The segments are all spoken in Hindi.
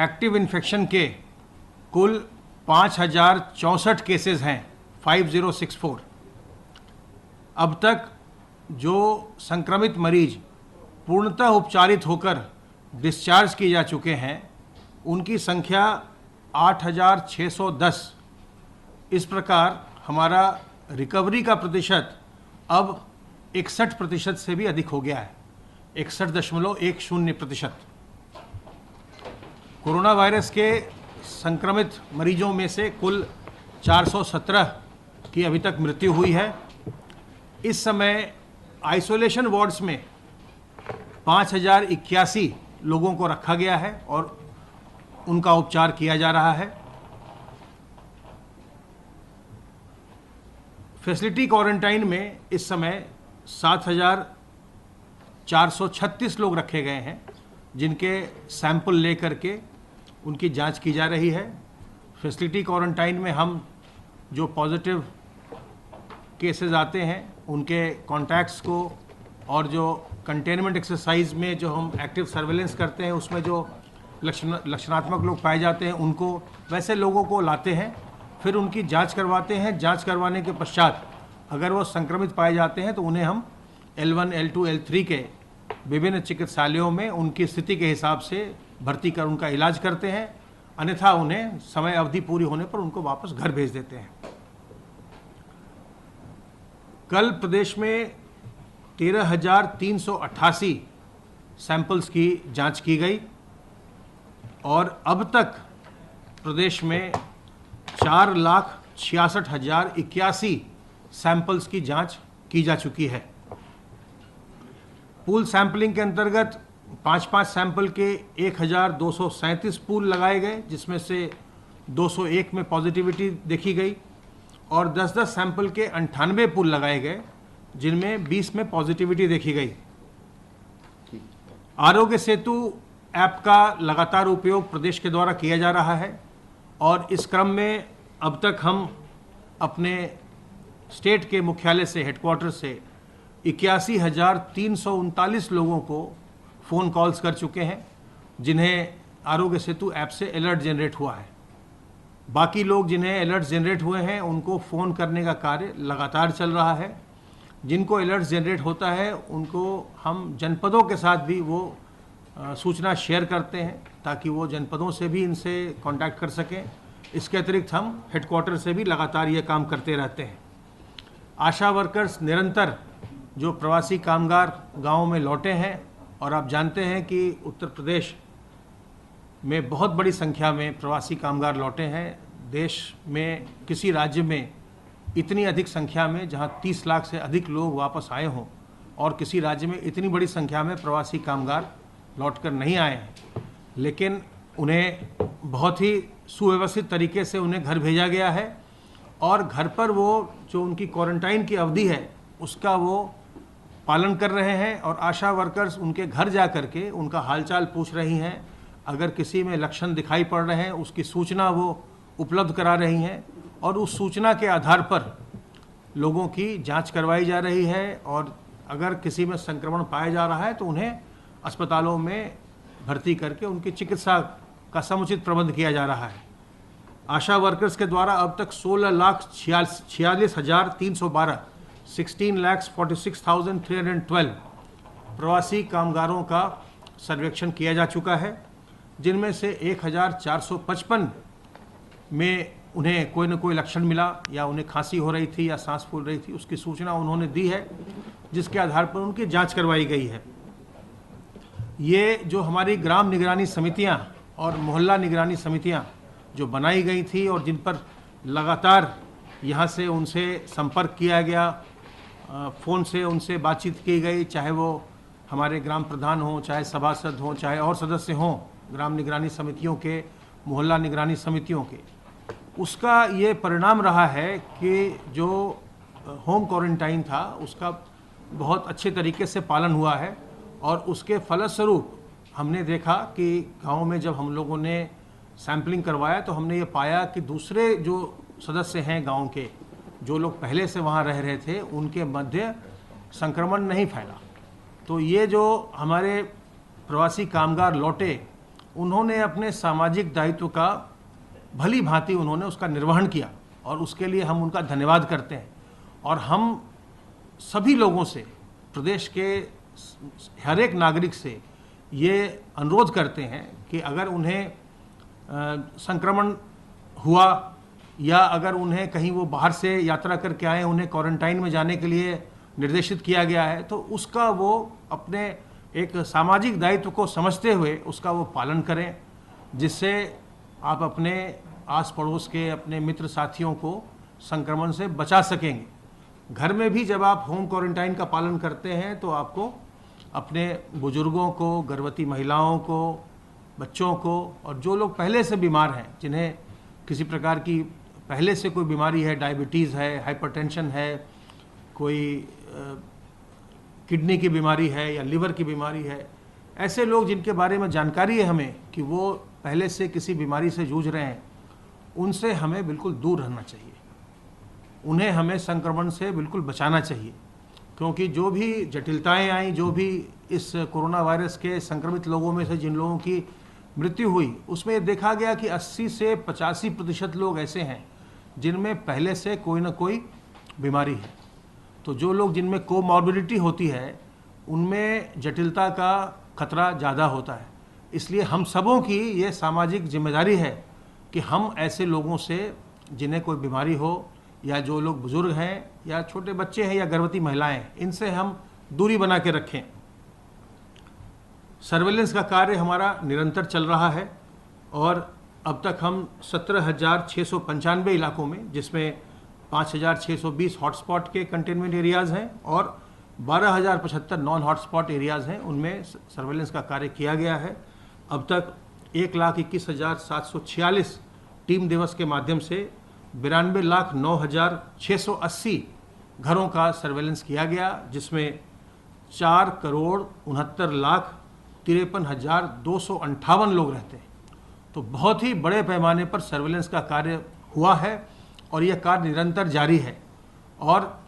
एक्टिव इन्फेक्शन के कुल 5064 केसेस हैं, 5064। अब तक जो संक्रमित मरीज पूर्णतः उपचारित होकर डिस्चार्ज किए जा चुके हैं उनकी संख्या 8610। इस प्रकार हमारा रिकवरी का प्रतिशत अब 61% से भी अधिक हो गया है, 61.10%। कोरोना वायरस के संक्रमित मरीजों में से कुल 417 की अभी तक मृत्यु हुई है। इस समय आइसोलेशन वार्ड्स में 5081 लोगों को रखा गया है और उनका उपचार किया जा रहा है। फैसिलिटी क्वारंटाइन में इस समय 7436 लोग रखे गए हैं, जिनके सैंपल लेकर के उनकी जांच की जा रही है। फैसिलिटी क्वारंटाइन में हम जो पॉजिटिव केसेस आते हैं उनके कॉन्टैक्ट्स को और जो कंटेनमेंट एक्सरसाइज में जो हम एक्टिव सर्वेलेंस करते हैं उसमें जो लक्षणात्मक लोग पाए जाते हैं उनको, वैसे लोगों को लाते हैं, फिर उनकी जांच करवाते हैं। जांच करवाने के पश्चात अगर वो संक्रमित पाए जाते हैं तो उन्हें हम L1, L2, L3 के विभिन्न चिकित्सालयों में उनकी स्थिति के हिसाब से भर्ती कर उनका इलाज करते हैं, अन्यथा उन्हें समय अवधि पूरी होने पर उनको वापस घर भेज देते हैं। कल प्रदेश में 13,388 सैंपल्स की जांच की गई और अब तक प्रदेश में 4,66,081 सैंपल्स की जांच की जा चुकी है। पूल सैंपलिंग के अंतर्गत 5-5 सैंपल के 1,237 पूल लगाए गए, जिसमें से 201 में पॉजिटिविटी देखी गई और 10-10 सैंपल के 98 पूल लगाए गए, जिनमें 20 में पॉजिटिविटी देखी गई। आरोग्य सेतु ऐप का लगातार उपयोग प्रदेश के द्वारा किया जा रहा है और इस क्रम में अब तक हम अपने स्टेट के मुख्यालय से, हेडक्वार्टर से 81,339 लोगों को फ़ोन कॉल्स कर चुके हैं, जिन्हें आरोग्य सेतु ऐप से अलर्ट जनरेट हुआ है। बाकी लोग जिन्हें अलर्ट जनरेट हुए हैं उनको फ़ोन करने का कार्य लगातार चल रहा है। जिनको अलर्ट जनरेट होता है उनको हम जनपदों के साथ भी वो सूचना शेयर करते हैं ताकि वो जनपदों से भी इनसे कांटेक्ट कर सकें। इसके अतिरिक्त हम हेडक्वार्टर से भी लगातार ये काम करते रहते हैं। आशा वर्कर्स निरंतर जो प्रवासी कामगार गाँव में लौटे हैं, और आप जानते हैं कि उत्तर प्रदेश में बहुत बड़ी संख्या में प्रवासी कामगार लौटे हैं। देश में किसी राज्य में इतनी अधिक संख्या में, जहां 30 लाख से अधिक लोग वापस आए हों, और किसी राज्य में इतनी बड़ी संख्या में प्रवासी कामगार लौटकर नहीं आए हैं, लेकिन उन्हें बहुत ही सुव्यवस्थित तरीके से उन्हें घर भेजा गया है और घर पर वो जो उनकी क्वारंटाइन की अवधि है उसका वो पालन कर रहे हैं और आशा वर्कर्स उनके घर जा कर के उनका हालचाल पूछ रही हैं। अगर किसी में लक्षण दिखाई पड़ रहे हैं उसकी सूचना वो उपलब्ध करा रही हैं और उस सूचना के आधार पर लोगों की जांच करवाई जा रही है और अगर किसी में संक्रमण पाया जा रहा है तो उन्हें अस्पतालों में भर्ती करके उनकी चिकित्सा का समुचित प्रबंध किया जा रहा है। आशा वर्कर्स के द्वारा अब तक 16,46,312 16,46,312 प्रवासी कामगारों का सर्वेक्षण किया जा चुका है, जिनमें से 1,455 में उन्हें कोई न कोई लक्षण मिला या उन्हें खांसी हो रही थी या सांस फूल रही थी, उसकी सूचना उन्होंने दी है, जिसके आधार पर उनकी जांच करवाई गई है। ये जो हमारी ग्राम निगरानी समितियां और मोहल्ला निगरानी समितियां जो बनाई गई थी और जिन पर लगातार यहाँ से उनसे संपर्क किया गया, फ़ोन से उनसे बातचीत की गई, चाहे वो हमारे ग्राम प्रधान हों, चाहे सभासद हों, चाहे और सदस्य हों ग्राम निगरानी समितियों के, मोहल्ला निगरानी समितियों के, उसका ये परिणाम रहा है कि जो होम क्वारंटाइन था उसका बहुत अच्छे तरीके से पालन हुआ है और उसके फलस्वरूप हमने देखा कि गांव में जब हम लोगों ने सैंपलिंग करवाया तो हमने ये पाया कि दूसरे जो सदस्य हैं गांव के, जो लोग पहले से वहाँ रह रहे थे, उनके मध्य संक्रमण नहीं फैला। तो ये जो हमारे प्रवासी कामगार लौटे उन्होंने अपने सामाजिक दायित्व का भली भांति उन्होंने उसका निर्वहन किया और उसके लिए हम उनका धन्यवाद करते हैं। और हम सभी लोगों से, प्रदेश के हर एक नागरिक से ये अनुरोध करते हैं कि अगर उन्हें संक्रमण हुआ या अगर उन्हें कहीं वो बाहर से यात्रा करके आए, उन्हें क्वारंटाइन में जाने के लिए निर्देशित किया गया है, तो उसका वो अपने एक सामाजिक दायित्व को समझते हुए उसका वो पालन करें, जिससे आप अपने आस पड़ोस के अपने मित्र साथियों को संक्रमण से बचा सकेंगे। घर में भी जब आप होम क्वारंटाइन का पालन करते हैं तो आपको अपने बुजुर्गों को, गर्भवती महिलाओं को, बच्चों को और जो लोग पहले से बीमार हैं, जिन्हें किसी प्रकार की पहले से कोई बीमारी है, डायबिटीज़ है, हाइपरटेंशन है, कोई किडनी की बीमारी है या लिवर की बीमारी है, ऐसे लोग जिनके बारे में जानकारी है हमें कि वो पहले से किसी बीमारी से जूझ रहे हैं, उनसे हमें बिल्कुल दूर रहना चाहिए। उन्हें हमें संक्रमण से बिल्कुल बचाना चाहिए, क्योंकि जो भी जटिलताएं आई, जो भी इस कोरोना वायरस के संक्रमित लोगों में से जिन लोगों की मृत्यु हुई, उसमें देखा गया कि 80 से 85% लोग ऐसे हैं जिनमें पहले से कोई ना कोई बीमारी है। तो जो लोग जिनमें कोमॉर्बिडिटी होती है, उनमें जटिलता का खतरा ज़्यादा होता है। इसलिए हम सबों की ये सामाजिक जिम्मेदारी है कि हम ऐसे लोगों से जिन्हें कोई बीमारी हो, या जो लोग बुजुर्ग हैं या छोटे बच्चे हैं या गर्भवती महिलाएं, इनसे हम दूरी बना के रखें। सर्वेलेंस का कार्य हमारा निरंतर चल रहा है और अब तक हम 17,695 इलाकों में, जिसमें 5,620 हॉटस्पॉट के कंटेनमेंट एरियाज़ हैं और 12,075 नॉन हॉटस्पॉट एरियाज़ हैं, उनमें सर्वेलेंस का कार्य किया गया है। अब तक 1,21,746 टीम दिवस के माध्यम से 92,09,680 घरों का सर्वेलेंस किया गया, जिसमें 4,69,53,258 लोग रहते हैं। तो बहुत ही बड़े पैमाने पर सर्वेलेंस का कार्य हुआ है और यह कार्य निरंतर जारी है। और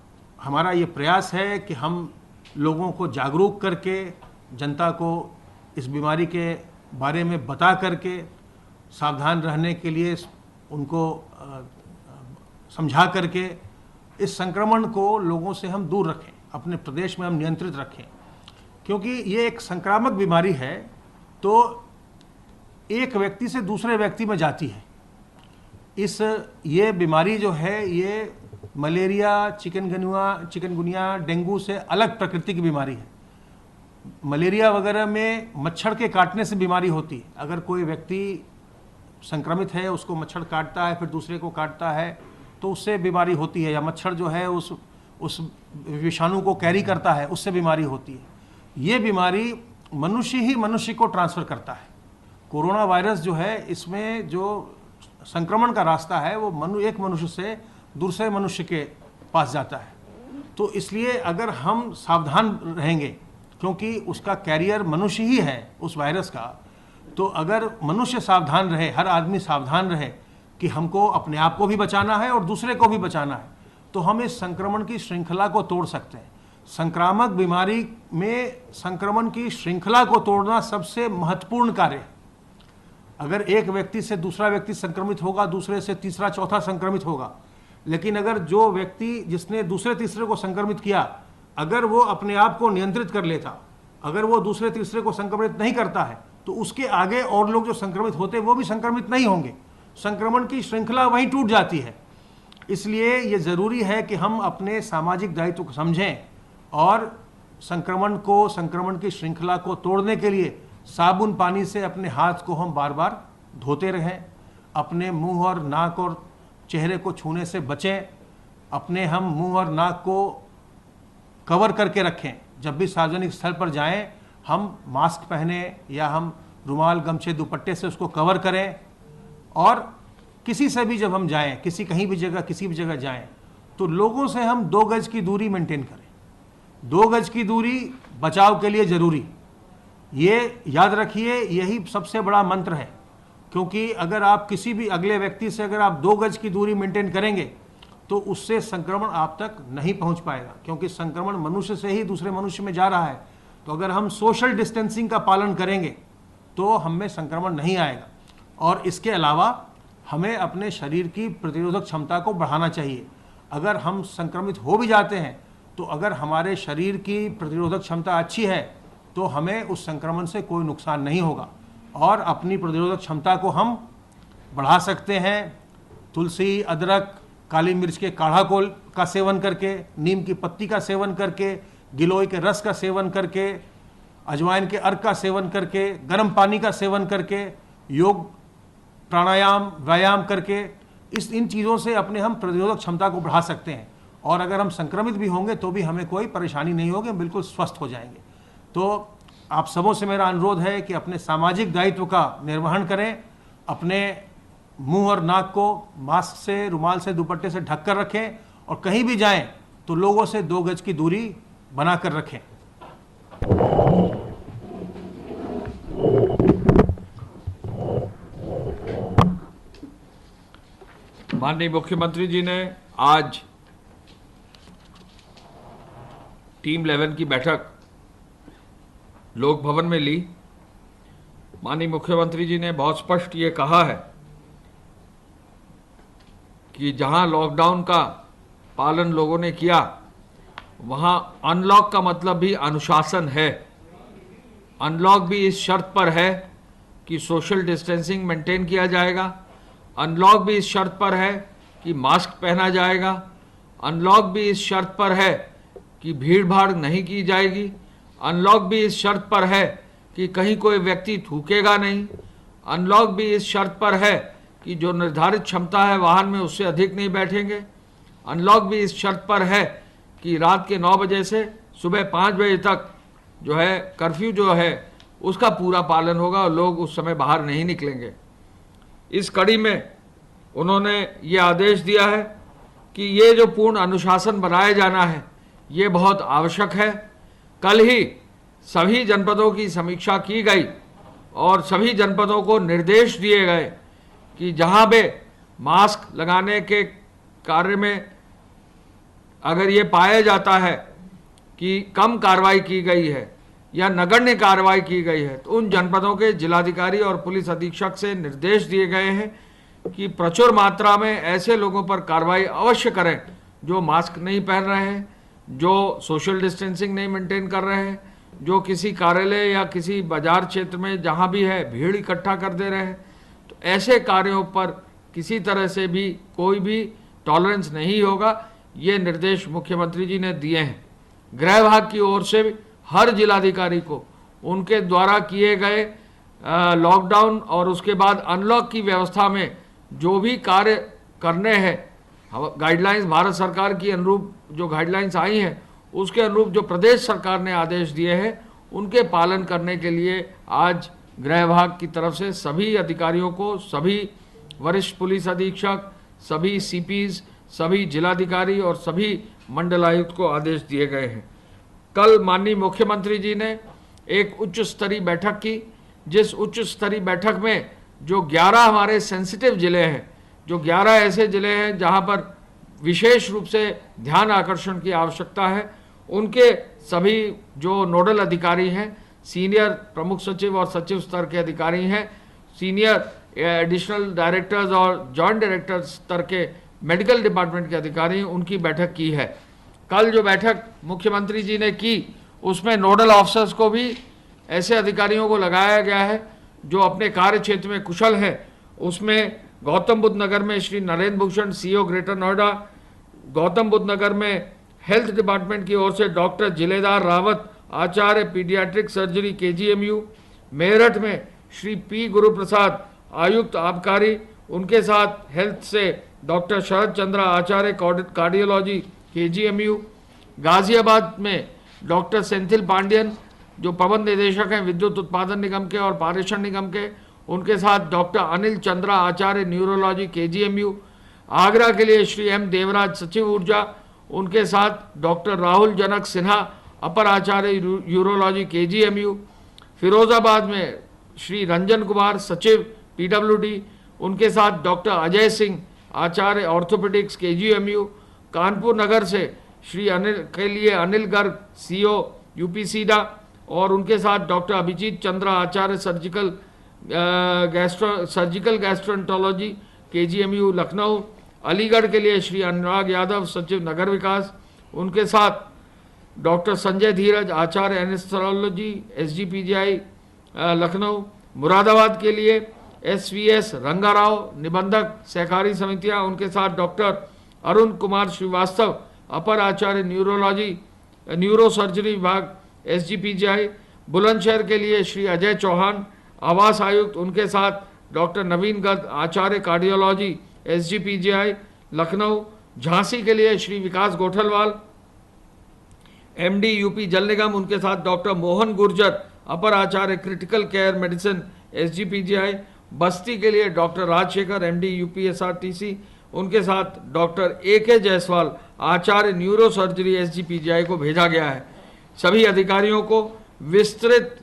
हमारा ये प्रयास है कि हम लोगों को जागरूक करके, जनता को इस बीमारी के बारे में बता करके सावधान रहने के लिए उनको समझा करके इस संक्रमण को लोगों से हम दूर रखें, अपने प्रदेश में हम नियंत्रित रखें। क्योंकि ये एक संक्रामक बीमारी है, तो एक व्यक्ति से दूसरे व्यक्ति में जाती है। ये बीमारी जो है, ये मलेरिया, चिकनगुनिया, डेंगू से अलग प्रकृति की बीमारी है। मलेरिया वगैरह में मच्छर के काटने से बीमारी होती है। अगर कोई व्यक्ति संक्रमित है, उसको मच्छर काटता है, फिर दूसरे को काटता है, तो उससे बीमारी होती है। या मच्छर जो है उस विषाणु को कैरी करता है, उससे बीमारी होती है। ये बीमारी मनुष्य ही मनुष्य को ट्रांसफ़र करता है। कोरोना वायरस जो है, इसमें जो संक्रमण का रास्ता है वो एक मनुष्य से दूसरे मनुष्य के पास जाता है। तो इसलिए अगर हम सावधान रहेंगे, क्योंकि उसका कैरियर मनुष्य ही है उस वायरस का, तो अगर मनुष्य सावधान रहे, हर आदमी सावधान रहे कि हमको अपने आप को भी बचाना है और दूसरे को भी बचाना है, तो हम इस संक्रमण की श्रृंखला को तोड़ सकते हैं। संक्रामक बीमारी में संक्रमण की श्रृंखला को तोड़ना सबसे महत्वपूर्ण कार्य है। अगर एक व्यक्ति से दूसरा व्यक्ति संक्रमित होगा, दूसरे से तीसरा चौथा संक्रमित होगा, लेकिन अगर जो व्यक्ति जिसने दूसरे तीसरे को संक्रमित किया, अगर वो अपने आप को नियंत्रित कर लेता, अगर वो दूसरे तीसरे को संक्रमित नहीं करता है, तो उसके आगे और लोग जो संक्रमित होते वो भी संक्रमित नहीं होंगे। संक्रमण की श्रृंखला वहीं टूट जाती है। इसलिए ये ज़रूरी है कि हम अपने सामाजिक दायित्व को समझें और संक्रमण की श्रृंखला को तोड़ने के लिए साबुन पानी से अपने हाथ को हम बार बार धोते रहें। अपने मुंह और नाक और चेहरे को छूने से बचें। अपने हम मुंह और नाक को कवर करके रखें। जब भी सार्वजनिक स्थल पर जाएं, हम मास्क पहने या हम रुमाल, गमछे, दुपट्टे से उसको कवर करें। और किसी से भी जब हम जाएं, किसी भी जगह जाएं, तो लोगों से हम 2 गज की दूरी मेंटेन करें। 2 गज की दूरी बचाव के लिए ज़रूरी, ये याद रखिए, यही सबसे बड़ा मंत्र है। क्योंकि अगर आप किसी भी अगले व्यक्ति से अगर आप 2 गज की दूरी मेंटेन करेंगे, तो उससे संक्रमण आप तक नहीं पहुंच पाएगा, क्योंकि संक्रमण मनुष्य से ही दूसरे मनुष्य में जा रहा है। तो अगर हम सोशल डिस्टेंसिंग का पालन करेंगे तो हम में संक्रमण नहीं आएगा। और इसके अलावा हमें अपने शरीर की प्रतिरोधक क्षमता को बढ़ाना चाहिए। अगर हम संक्रमित हो भी जाते हैं तो अगर हमारे शरीर की प्रतिरोधक क्षमता अच्छी है तो हमें उस संक्रमण से कोई नुकसान नहीं होगा और अपनी प्रतिरोधक क्षमता को हम बढ़ा सकते हैं। तुलसी, अदरक, काली मिर्च के काढ़ा का सेवन करके, नीम की पत्ती का सेवन करके, गिलोय के रस का सेवन करके, अजवाइन के अर्क का सेवन करके, गर्म पानी का सेवन करके, योग, प्राणायाम, व्यायाम करके इन चीज़ों से अपने हम प्रतिरोधक क्षमता को बढ़ा सकते हैं। और अगर हम संक्रमित भी होंगे तो भी हमें कोई परेशानी नहीं होगी, हम बिल्कुल स्वस्थ हो जाएंगे। तो आप सबों से मेरा अनुरोध है कि अपने सामाजिक दायित्व का निर्वहन करें, अपने मुंह और नाक को मास्क से, रुमाल से, दुपट्टे से ढक कर रखें और कहीं भी जाएं तो लोगों से 2 गज की दूरी बनाकर रखें। माननीय मुख्यमंत्री जी ने आज टीम 11 की बैठक लोक भवन में ली। माननीय मुख्यमंत्री जी ने बहुत स्पष्ट ये कहा है कि जहां लॉकडाउन का पालन लोगों ने किया वहां अनलॉक का मतलब भी अनुशासन है। अनलॉक भी इस शर्त पर है कि सोशल डिस्टेंसिंग मेंटेन किया जाएगा। अनलॉक भी इस शर्त पर है कि मास्क पहना जाएगा। अनलॉक भी इस शर्त पर है कि भीड़ भाड़ नहीं की जाएगी। अनलॉक भी इस शर्त पर है कि कहीं कोई व्यक्ति थूकेगा नहीं। अनलॉक भी इस शर्त पर है कि जो निर्धारित क्षमता है वाहन में उससे अधिक नहीं बैठेंगे। अनलॉक भी इस शर्त पर है कि रात के 9 बजे से सुबह 5 बजे तक जो है कर्फ्यू जो है उसका पूरा पालन होगा और लोग उस समय बाहर नहीं निकलेंगे। इस कड़ी में उन्होंने ये आदेश दिया है कि ये जो पूर्ण अनुशासन बनाया जाना है ये बहुत आवश्यक है। कल ही सभी जनपदों की समीक्षा की गई और सभी जनपदों को निर्देश दिए गए कि जहां पे मास्क लगाने के कार्य में अगर ये पाया जाता है कि कम कार्रवाई की गई है या नगण्य कार्रवाई की गई है तो उन जनपदों के जिलाधिकारी और पुलिस अधीक्षक से निर्देश दिए गए हैं कि प्रचुर मात्रा में ऐसे लोगों पर कार्रवाई अवश्य करें जो मास्क नहीं पहन रहे हैं, जो सोशल डिस्टेंसिंग नहीं मेंटेन कर रहे हैं, जो किसी कार्यालय या किसी बाजार क्षेत्र में जहां भी है भीड़ इकट्ठा कर दे रहे हैं। तो ऐसे कार्यों पर किसी तरह से भी कोई भी टॉलरेंस नहीं होगा। ये निर्देश मुख्यमंत्री जी ने दिए हैं। गृह विभाग की ओर से हर जिलाधिकारी को उनके द्वारा किए गए लॉकडाउन और उसके बाद अनलॉक की व्यवस्था में जो भी कार्य करने हैं, गाइडलाइंस भारत सरकार की अनुरूप जो गाइडलाइंस आई हैं उसके अनुरूप जो प्रदेश सरकार ने आदेश दिए हैं उनके पालन करने के लिए आज गृह विभाग की तरफ से सभी अधिकारियों को, सभी वरिष्ठ पुलिस अधीक्षक, सभी सीपीज, सभी जिलाधिकारी और सभी मंडलायुक्त को आदेश दिए गए हैं। कल माननीय मुख्यमंत्री जी ने एक उच्च स्तरीय बैठक की, जिस उच्च स्तरीय बैठक में जो 11 हमारे सेंसिटिव जिले हैं, जो 11 ऐसे जिले हैं जहां पर विशेष रूप से ध्यान आकर्षण की आवश्यकता है, उनके सभी जो नोडल अधिकारी हैं, सीनियर प्रमुख सचिव और सचिव स्तर के अधिकारी हैं, सीनियर एडिशनल डायरेक्टर्स और जॉइंट डायरेक्टर स्तर के मेडिकल डिपार्टमेंट के अधिकारी, उनकी बैठक की है। कल जो बैठक मुख्यमंत्री जी ने की उसमें नोडल ऑफिसर्स को भी ऐसे अधिकारियों को लगाया गया है जो अपने कार्य क्षेत्र में कुशल हैं। उसमें गौतम बुद्ध नगर में श्री नरेंद्र भूषण सीओ ग्रेटर नोएडा, गौतम बुद्ध नगर में हेल्थ डिपार्टमेंट की ओर से डॉक्टर जिलेदार रावत, आचार्य पीडियाट्रिक सर्जरी केजीएमयू, मेरठ में श्री पी गुरु प्रसाद, आयुक्त आबकारी, उनके साथ हेल्थ से डॉक्टर शरद चंद्रा, आचार्य कार्डियोलॉजी केजीएमयू, गाजियाबाद में डॉक्टर सेंथिल पांडियन जो प्रबंध निदेशक हैं विद्युत उत्पादन निगम के और पारेषण निगम के, उनके साथ डॉक्टर अनिल चंद्रा, आचार्य न्यूरोलॉजी केजीएमयू, आगरा के लिए श्री एम देवराज, सचिव ऊर्जा, उनके साथ डॉक्टर राहुल जनक सिन्हा, अपर आचार्य यूरोलॉजी केजीएमयू, फिरोजाबाद में श्री रंजन कुमार, सचिव पीडब्ल्यूडी, उनके साथ डॉक्टर अजय सिंह, आचार्य ऑर्थोपेडिक्स केजीएमयू, कानपुर नगर से श्री अनिल गर्ग सीओ यूपीसीडा और उनके साथ डॉक्टर अभिजीत चंद्रा, आचार्य surgical surgical gastroenterology KGMU Lucknow, Aligarh के लिए श्री अनुराग यादव सचिव नगर विकास, उनके साथ डॉक्टर संजय धीरज आचार्य एनेस्थेसियोलॉजी SGPGI लखनऊ, मुरादाबाद के लिए SVS रंगाराव निबंधक सहकारी समितियां, उनके साथ डॉक्टर अरुण कुमार श्रीवास्तव अपर आचार्य न्यूरो सर्जरी विभाग SGPGI, बुलंदशहर के लिए श्री अजय चौहान आवास आयुक्त, उनके साथ डॉक्टर नवीन गर्ग आचार्य कार्डियोलॉजी SGPGI लखनऊ, झांसी के लिए श्री विकास गोठलवाल MD UP जल निगम, उनके साथ डॉक्टर मोहन गुर्जर अपर आचार्य critical care medicine SGPGI, Basti के लिए doctor Rajshekhar MD UP SRTC, उनके साथ डॉक्टर AK जायसवाल आचार्य न्यूरो सर्जरी SGPGI को भेजा गया है। सभी अधिकारियों को विस्तृत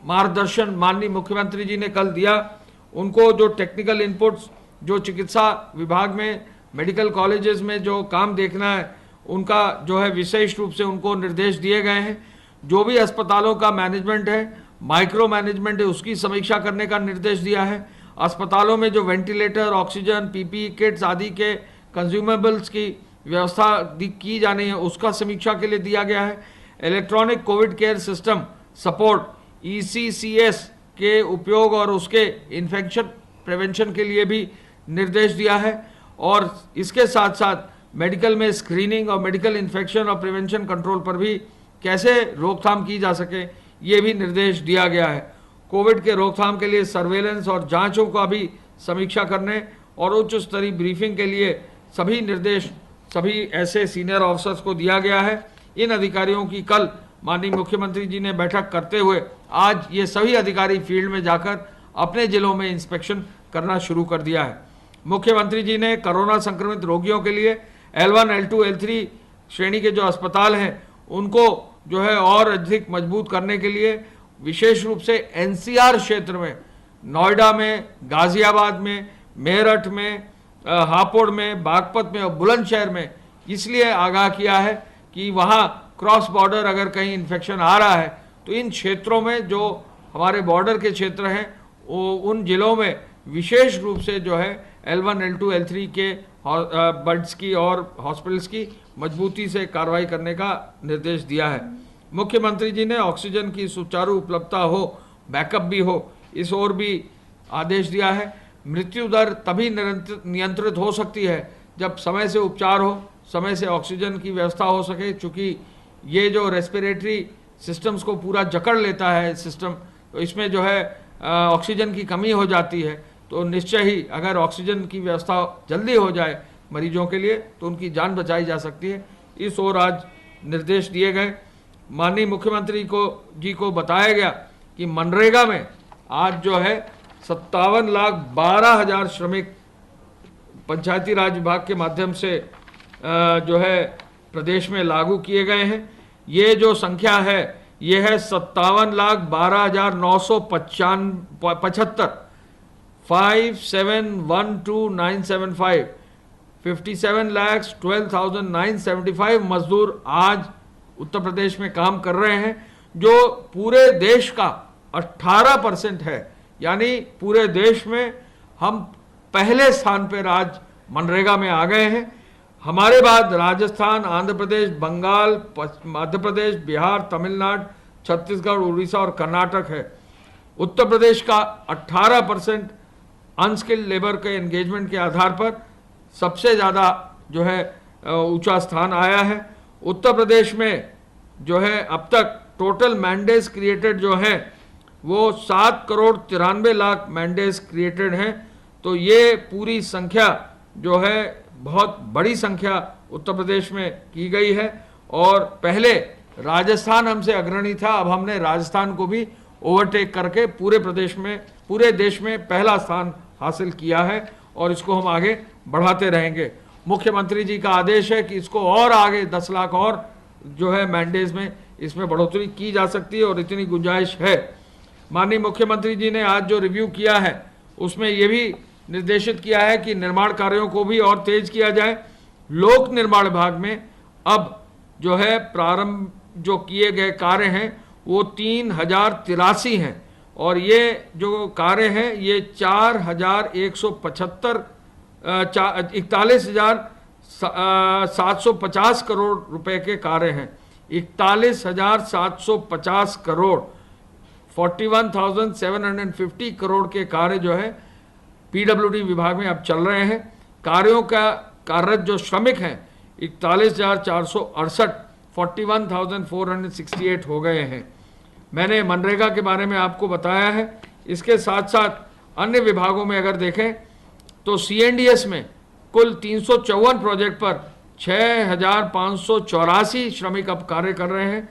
मार्गदर्शन माननीय मुख्यमंत्री जी ने कल दिया। उनको जो टेक्निकल इनपुट्स, जो चिकित्सा विभाग में मेडिकल कॉलेजेस में जो काम देखना है, उनका जो है विशेष रूप से उनको निर्देश दिए गए हैं। जो भी अस्पतालों का मैनेजमेंट है, माइक्रो मैनेजमेंट है, उसकी समीक्षा करने का निर्देश दिया है। अस्पतालों में जो वेंटिलेटर, ऑक्सीजन, PPE किट्स आदि के कंज्यूमेबल्स की व्यवस्था की जानी है, उसका समीक्षा के लिए दिया गया है। Electronic Covid care system support ECCS के उपयोग और उसके इन्फेक्शन प्रिवेंशन के लिए भी निर्देश दिया है। और इसके साथ साथ मेडिकल में स्क्रीनिंग और मेडिकल इन्फेक्शन और प्रिवेंशन कंट्रोल पर भी कैसे रोकथाम की जा सके, ये भी निर्देश दिया गया है। कोविड के रोकथाम के लिए सर्वेलेंस और जांचों का भी समीक्षा करने और उच्च स्तरीय ब्रीफिंग के लिए सभी निर्देश सभी ऐसे सीनियर ऑफिसर्स को दिया गया है। इन अधिकारियों की कल माननीय मुख्यमंत्री जी ने बैठक करते हुए आज ये सभी अधिकारी फील्ड में जाकर अपने जिलों में इंस्पेक्शन करना शुरू कर दिया है। मुख्यमंत्री जी ने कोरोना संक्रमित रोगियों के लिए L1, L2, L3 श्रेणी के जो अस्पताल हैं उनको जो है और अधिक मजबूत करने के लिए विशेष रूप से NCR क्षेत्र में, नोएडा में, गाजियाबाद में, मेरठ में, हापुड़ में, बागपत में और बुलंदशहर में इसलिए आगाह किया है कि वहाँ क्रॉस बॉर्डर अगर कहीं इन्फेक्शन आ रहा है तो इन क्षेत्रों में जो हमारे बॉर्डर के क्षेत्र हैं उन जिलों में विशेष रूप से जो है L1, L2, L3 के बेड्स की और हॉस्पिटल्स की मजबूती से कार्रवाई करने का निर्देश दिया है। मुख्यमंत्री जी ने ऑक्सीजन की सुचारू उपलब्धता हो, बैकअप भी हो, इस ओर भी आदेश दिया है। मृत्यु दर तभी नियंत्रित हो सकती है जब समय से उपचार हो, समय से ऑक्सीजन की व्यवस्था हो सके। चूँकि ये जो रेस्पिरेटरी सिस्टम्स को पूरा जकड़ लेता है सिस्टम, तो इसमें जो है ऑक्सीजन की कमी हो जाती है, तो निश्चय ही अगर ऑक्सीजन की व्यवस्था जल्दी हो जाए मरीजों के लिए तो उनकी जान बचाई जा सकती है। इस ओर आज निर्देश दिए गए। माननीय मुख्यमंत्री जी को बताया गया कि मनरेगा में आज जो है 57,12,000 श्रमिक पंचायती राज विभाग के माध्यम से जो है प्रदेश में लागू किए गए हैं। ये जो संख्या है ये है 57,12,975 57,12,975 57,12,975 मजदूर आज उत्तर प्रदेश में काम कर रहे हैं, जो पूरे देश का 18% है। यानी पूरे देश में हम पहले स्थान पर आज मनरेगा में आ गए हैं। हमारे बाद राजस्थान, आंध्र प्रदेश, बंगाल, मध्य प्रदेश, बिहार, तमिलनाडु, छत्तीसगढ़, उड़ीसा और कर्नाटक है। उत्तर प्रदेश का 18% अनस्किल्ड लेबर के एंगेजमेंट के आधार पर सबसे ज़्यादा जो है ऊंचा स्थान आया है। उत्तर प्रदेश में जो है अब तक टोटल मैंडेज क्रिएटेड जो है वो 7,93,00,000 मैंडेज क्रिएटेड हैं। तो ये पूरी संख्या जो है बहुत बड़ी संख्या उत्तर प्रदेश में की गई है। और पहले राजस्थान हमसे अग्रणी था, अब हमने राजस्थान को भी ओवरटेक करके पूरे देश में पहला स्थान हासिल किया है और इसको हम आगे बढ़ाते रहेंगे। मुख्यमंत्री जी का आदेश है कि इसको और आगे 10 लाख और जो है मैंडेज में इसमें बढ़ोतरी की जा सकती है और इतनी गुंजाइश है। माननीय मुख्यमंत्री जी ने आज जो रिव्यू किया है उसमें ये भी निर्देशित किया है कि निर्माण कार्यों को भी और तेज किया जाए। लोक निर्माण विभाग में अब जो है प्रारंभ जो किए गए कार्य हैं वो 3,083 हैं। और ये जो कार्य हैं ये 4,175 41,750 करोड़ रुपए के कार्य हैं। 41,750 करोड़ 41,750 करोड़ के कार्य जो है पीडब्ल्यूडी विभाग में अब चल रहे हैं। कार्यों का कार्यरत जो श्रमिक हैं 41,468 41,468 हो गए हैं। मैंने मनरेगा के बारे में आपको बताया है। इसके साथ साथ अन्य विभागों में अगर देखें तो सीएनडीएस में कुल 354 प्रोजेक्ट पर 6,584 श्रमिक अब कार्य कर रहे हैं।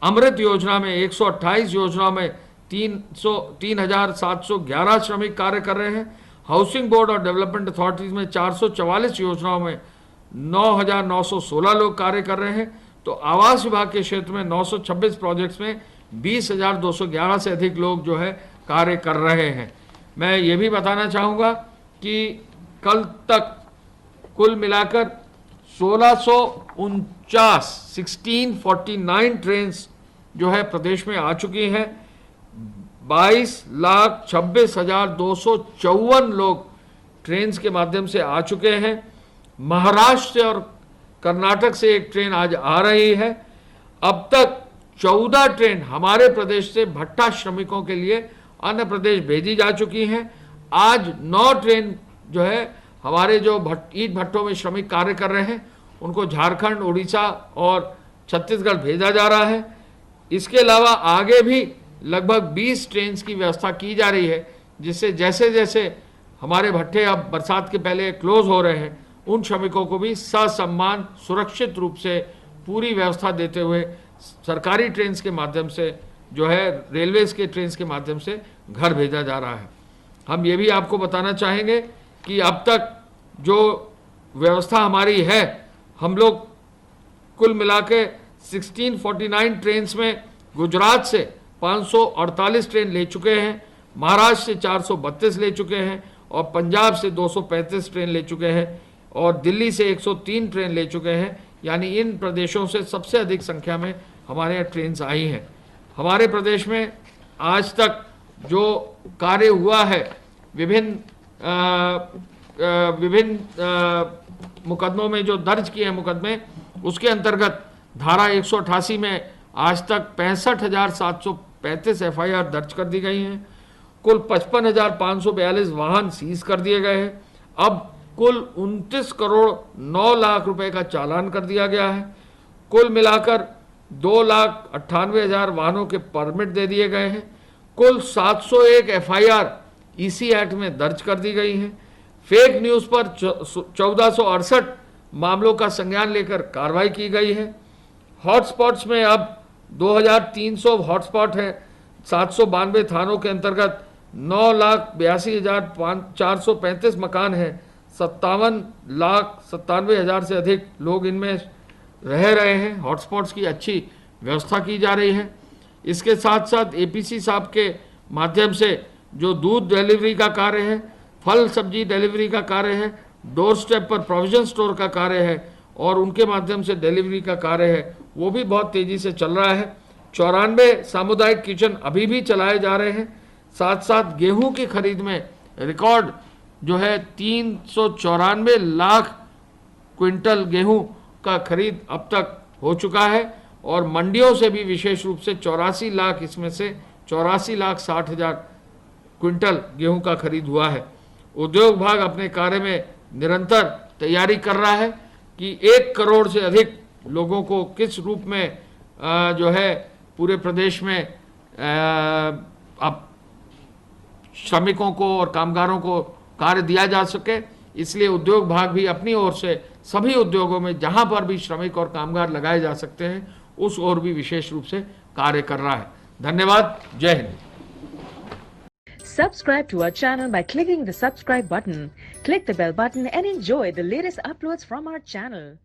अमृत योजना में 128 योजनाओं में 3,711 श्रमिक कार्य कर रहे हैं। हाउसिंग बोर्ड और डेवलपमेंट अथॉरिटीज में 444 योजनाओं में 9,916 लोग कार्य कर रहे हैं। तो आवास विभाग के क्षेत्र में 926 प्रोजेक्ट्स में 20,211 से अधिक लोग जो है कार्य कर रहे हैं। मैं ये भी बताना चाहूँगा कि कल तक कुल मिलाकर 1649 ट्रेन जो है प्रदेश में आ चुकी हैं। 22,26,254 लोग ट्रेन के माध्यम से आ चुके हैं। महाराष्ट्र और कर्नाटक से एक ट्रेन आज आ रही है। अब तक 14 ट्रेन हमारे प्रदेश से भट्टा श्रमिकों के लिए अन्य प्रदेश भेजी जा चुकी हैं। आज 9 ट्रेन जो है हमारे जो ईंट भट्टों में श्रमिक कार्य कर रहे हैं उनको झारखंड, उड़ीसा और छत्तीसगढ़ भेजा जा रहा है। इसके अलावा आगे भी लगभग 20 ट्रेन की व्यवस्था की जा रही है, जिससे जैसे जैसे हमारे भट्टे अब बरसात के पहले क्लोज हो रहे हैं उन श्रमिकों को भी ससम्मान सुरक्षित रूप से पूरी व्यवस्था देते हुए सरकारी ट्रेन के माध्यम से जो है रेलवेज के ट्रेन के माध्यम से घर भेजा जा रहा है। हम ये भी आपको बताना चाहेंगे कि अब तक जो व्यवस्था हमारी है, हम लोग कुल मिला के 1649 ट्रेन में गुजरात से 548 ट्रेन ले चुके हैं, महाराष्ट्र से 432 ले चुके हैं और पंजाब से 235 ट्रेन ले चुके हैं और दिल्ली से 103 ट्रेन ले चुके हैं। यानी इन प्रदेशों से सबसे अधिक संख्या में हमारे यहाँ ट्रेन आई हैं। हमारे प्रदेश में आज तक जो कार्य हुआ है विभिन्न मुकदमों में जो दर्ज किए हैं मुकदमे, उसके अंतर्गत धारा 188 में आज तक 65,735 एफआईआर दर्ज कर दी गई हैं। कुल 55,542 वाहन सीज कर दिए गए हैं। अब कुल 29 करोड़ 9 लाख रुपए का चालान कर दिया गया है। कुल मिलाकर 2,98,000 वाहनों के परमिट दे दिए गए हैं। कुल 701 एफआईआर ईसी एक्ट में दर्ज कर दी गई हैं। फेक न्यूज़ पर 1468 मामलों का संज्ञान लेकर कार्रवाई की गई है। हॉटस्पॉट्स में अब 2,300 हॉटस्पॉट हैं। 792 थानों के अंतर्गत 9,82,435 मकान हैं। 57,97,000 से अधिक लोग इनमें रह रहे हैं। हॉटस्पॉट्स की अच्छी व्यवस्था की जा रही है। इसके साथ साथ एपीसी साहब के माध्यम से जो दूध डिलीवरी का कार्य है, फल सब्जी डिलीवरी का कार्य है, डोर स्टेप पर प्रोविजन स्टोर का कार्य है और उनके माध्यम से डिलीवरी का कार्य है, वो भी बहुत तेज़ी से चल रहा है। 94 सामुदायिक किचन अभी भी चलाए जा रहे हैं। साथ साथ गेहूं की खरीद में रिकॉर्ड जो है 394 लाख क्विंटल गेहूं का खरीद अब तक हो चुका है और मंडियों से भी विशेष रूप से 84 लाख, इसमें से 84,60,000 क्विंटल गेहूं का खरीद हुआ है। उद्योग विभाग अपने कार्य में निरंतर तैयारी कर रहा है कि 1 करोड़ से अधिक लोगों को किस रूप में जो है पूरे प्रदेश में अब श्रमिकों को और कामगारों को कार्य दिया जा सके। इसलिए उद्योग विभाग भी अपनी ओर से सभी उद्योगों में जहां पर भी श्रमिक और कामगार लगाए जा सकते हैं उस ओर भी विशेष रूप से कार्य कर रहा है। धन्यवाद। जय Hind. Subscribe to our channel by clicking the subscribe button. Click the bell button and enjoy the latest uploads from our channel.